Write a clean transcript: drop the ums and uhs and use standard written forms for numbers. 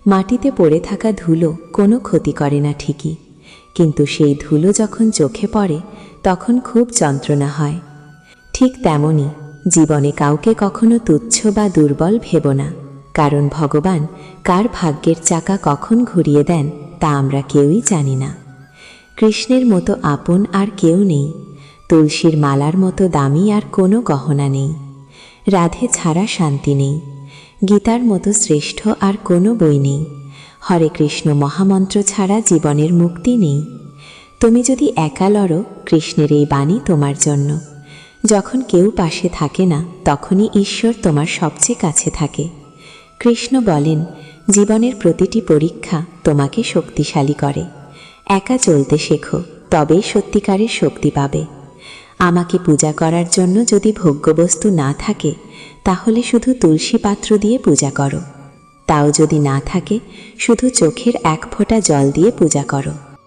মাটিতে পড়ে থাকা ধুলো কোনো ক্ষতি করে না ঠিকই, কিন্তু সেই ধুলো যখন চোখে পড়ে তখন খুব যন্ত্রণা হয়। ঠিক তেমনি জীবনে কাউকে কখনো তুচ্ছ বা দুর্বল ভেবো না, কারণ ভগবান কার ভাগ্যের চাকা কখন ঘুরিয়ে দেন তা আমরা কেউই জানি না। কৃষ্ণের মতো আপন আর কেউ নেই, তুলসীর মালার মতো দামি আর কোনো গহনা নেই, রাধে ছাড়া শান্তি নেই, গীতার মতো শ্রেষ্ঠ আর কোনো বই নেই, হরে কৃষ্ণ মহামন্ত্র ছাড়া জীবনের মুক্তি নেই। তুমি যদি একা লড়ো, কৃষ্ণের এই বাণী তোমার জন্য। যখন কেউ পাশে থাকে না তখনই ঈশ্বর তোমার সবচেয়ে কাছে থাকে। কৃষ্ণ বলেন, জীবনের প্রতিটি পরীক্ষা তোমাকে শক্তিশালী করে। একা চলতে শেখো, তবেই সত্যিকারের শক্তি পাবে। আমাকে পূজা করার জন্য যদি ভোগ্যবস্তু না থাকে তাহলে শুধু তুলসী পাত্র দিয়ে পূজা করো। তাও যদি না থাকে, শুধু চোখের এক ফোঁটা জল দিয়ে পূজা করো।